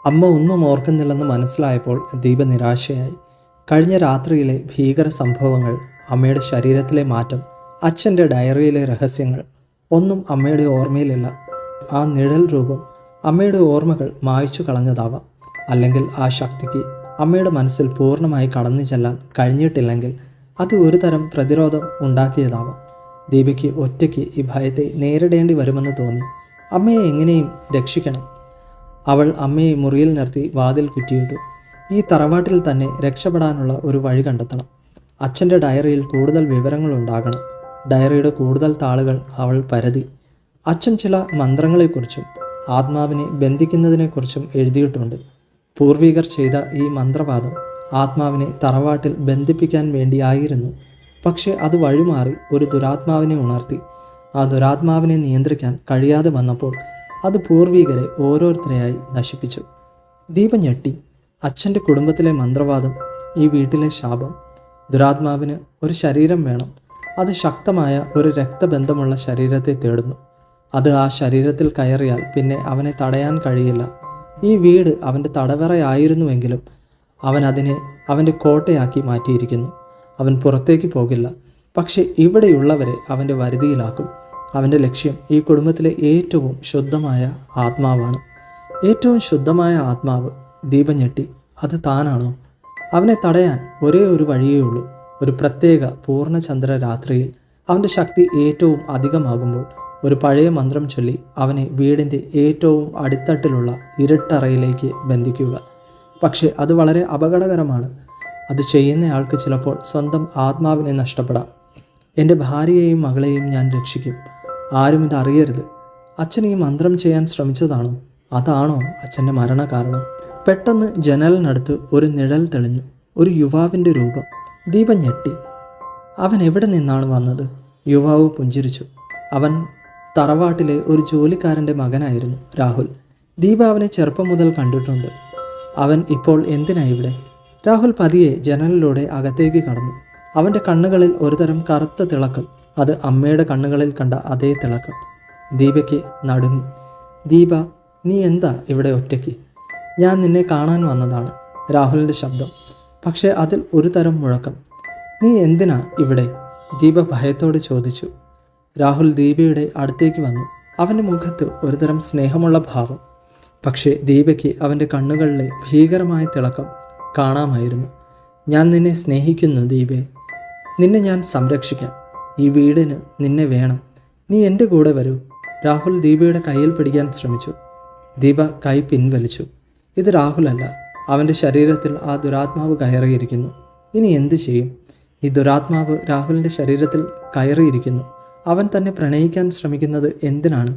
അമ്മ ഒന്നും ഓർക്കുന്നില്ലെന്ന് മനസ്സിലായപ്പോൾ ദീപ നിരാശയായി. കഴിഞ്ഞ രാത്രിയിലെ ഭീകര സംഭവങ്ങൾ, അമ്മയുടെ ശരീരത്തിലെ മാറ്റം, അച്ഛൻ്റെ ഡയറിയിലെ രഹസ്യങ്ങൾ ഒന്നും അമ്മയുടെ ഓർമ്മയിലില്ല. ആ നിഴൽ രൂപം അമ്മയുടെ ഓർമ്മകൾ മായ്ച്ചു കളഞ്ഞതാവാം. അല്ലെങ്കിൽ ആ ശക്തിക്ക് അമ്മയുടെ മനസ്സിൽ പൂർണ്ണമായി കടന്നു ചെല്ലാൻ കഴിഞ്ഞിട്ടില്ലെങ്കിൽ അത് ഒരു തരം പ്രതിരോധം ഉണ്ടാക്കിയതാവാം. ദീപയ്ക്ക് ഒറ്റയ്ക്ക് ഈ ഭയത്തെ നേരിടേണ്ടി വരുമെന്ന് തോന്നി. അമ്മയെ എങ്ങനെയും രക്ഷിക്കണം. അവൾ അമ്മയെ മുറിയിൽ നിർത്തി വാതിൽ കുറ്റിയിട്ടു. ഈ തറവാട്ടിൽ തന്നെ രക്ഷപ്പെടാനുള്ള ഒരു വഴി കണ്ടെത്തണം. അച്ഛൻ്റെ ഡയറിയിൽ കൂടുതൽ വിവരങ്ങൾ ഉണ്ടാകണം. ഡയറിയുടെ കൂടുതൽ താളുകൾ അവൾ പരതി. അച്ഛൻ ചില മന്ത്രങ്ങളെക്കുറിച്ചും ആത്മാവിനെ ബന്ധിക്കുന്നതിനെക്കുറിച്ചും എഴുതിയിട്ടുണ്ട്. പൂർവികർ ചെയ്ത ഈ മന്ത്രവാദം ആത്മാവിനെ തറവാട്ടിൽ ബന്ധിപ്പിക്കാൻ വേണ്ടിയായിരുന്നു. പക്ഷേ അത് വഴിമാറി ഒരു ദുരാത്മാവിനെ ഉണർത്തി. ആ ദുരാത്മാവിനെ നിയന്ത്രിക്കാൻ കഴിയാതെ വന്നപ്പോൾ അത് പൂർവികരെ ഓരോരുത്തരെയായി നശിപ്പിച്ചു. ദീപ ഞെട്ടി. അച്ഛൻ്റെ കുടുംബത്തിലെ മന്ത്രവാദം, ഈ വീട്ടിലെ ശാപം. ദുരാത്മാവിന് ഒരു ശരീരം വേണം. അത് ശക്തമായ ഒരു രക്തബന്ധമുള്ള ശരീരത്തെ തേടുന്നു. അത് ആ ശരീരത്തിൽ കയറിയാൽ പിന്നെ അവനെ തടയാൻ കഴിയില്ല. ഈ വീട് അവൻ്റെ തടവറയായിരുന്നുവെങ്കിലും അവൻ അതിനെ അവൻ്റെ കോട്ടയാക്കി മാറ്റിയിരിക്കുന്നു. അവൻ പുറത്തേക്ക് പോകില്ല. പക്ഷേ ഇവിടെയുള്ളവരെ അവൻ്റെ വരുതിയിലാക്കും. അവൻ്റെ ലക്ഷ്യം ഈ കുടുംബത്തിലെ ഏറ്റവും ശുദ്ധമായ ആത്മാവാണ്. ഏറ്റവും ശുദ്ധമായ ആത്മാവ്. ദീപ ഞെട്ടി. അത് താനാണോ? അവനെ തടയാൻ ഒരേ ഒരു വഴിയേ ഉള്ളൂ. ഒരു പ്രത്യേക പൂർണ്ണചന്ദ്ര രാത്രിയിൽ അവൻ്റെ ശക്തി ഏറ്റവും അധികമാകുമ്പോൾ ഒരു പഴയ മന്ത്രം ചൊല്ലി അവനെ വീടിൻ്റെ ഏറ്റവും അടിത്തട്ടിലുള്ള ഇരുട്ടറയിലേക്ക് ബന്ധിക്കുക. പക്ഷേ അത് വളരെ അപകടകരമാണ്. അത് ചെയ്യുന്നയാൾക്ക് ചിലപ്പോൾ സ്വന്തം ആത്മാവിനെ നഷ്ടപ്പെടാം. എൻ്റെ ഭാര്യയെയും മകളെയും ഞാൻ രക്ഷിക്കും. ആരും ഇതറിയരുത്. അച്ഛൻ ഈ മന്ത്രം ചെയ്യാൻ ശ്രമിച്ചതാണോ? അതാണോ അച്ഛൻ്റെ മരണകാരണം? പെട്ടെന്ന് ജനലിനടുത്ത് ഒരു നിഴൽ തെളിഞ്ഞു. ഒരു യുവാവിൻ്റെ രൂപം. ദീപ ഞെട്ടി. അവൻ എവിടെ നിന്നാണ് വന്നത്? യുവാവ് പുഞ്ചിരിച്ചു. അവൻ തറവാട്ടിലെ ഒരു ജോലിക്കാരൻ്റെ മകനായിരുന്നു, രാഹുൽ. ദീപ അവനെ ചെറുപ്പം മുതൽ കണ്ടിട്ടുണ്ട്. അവൻ ഇപ്പോൾ എന്തിനാ ഇവിടെ? രാഹുൽ പതിയെ ജനലിലൂടെ അകത്തേക്ക് കടന്നു. അവൻ്റെ കണ്ണുകളിൽ ഒരുതരം കറുത്ത തിളക്കം. അത് അമ്മയുടെ കണ്ണുകളിൽ കണ്ട അതേ തിളക്കം. ദീപയ്ക്ക് നടുങ്ങി. ദീപ, നീ എന്താ ഇവിടെ ഒറ്റയ്ക്ക്? ഞാൻ നിന്നെ കാണാൻ വന്നതാണ്. രാഹുലിൻ്റെ ശബ്ദം. പക്ഷേ അതിൽ ഒരു തരം മുഴക്കം. നീ എന്തിനാ ഇവിടെ? ദീപ ഭയത്തോട് ചോദിച്ചു. രാഹുൽ ദീപയുടെ അടുത്തേക്ക് വന്നു. അവൻ്റെ മുഖത്ത് ഒരുതരം സ്നേഹമുള്ള ഭാവം. പക്ഷേ ദീപയ്ക്ക് അവൻ്റെ കണ്ണുകളിലെ ഭീകരമായ തിളക്കം കാണാമായിരുന്നു. ഞാൻ നിന്നെ സ്നേഹിക്കുന്നു ദീപേ. നിന്നെ ഞാൻ സംരക്ഷിക്കാം. ഈ വീടിന് നിന്നെ വേണം. നീ എൻ്റെ കൂടെ വരൂ. രാഹുൽ ദീപയുടെ കയ്യിൽ പിടിക്കാൻ ശ്രമിച്ചു. ദീപ കൈ പിൻവലിച്ചു. ഇത് രാഹുലല്ല. അവൻ്റെ ശരീരത്തിൽ ആ ദുരാത്മാവ് കയറിയിരിക്കുന്നു. ഇനി എന്തു ചെയ്യും? ഈ ദുരാത്മാവ് രാഹുലിൻ്റെ ശരീരത്തിൽ കയറിയിരിക്കുന്നു. അവൻ തന്നെ പ്രണയിക്കാൻ ശ്രമിക്കുന്നത് എന്തിനാണ്?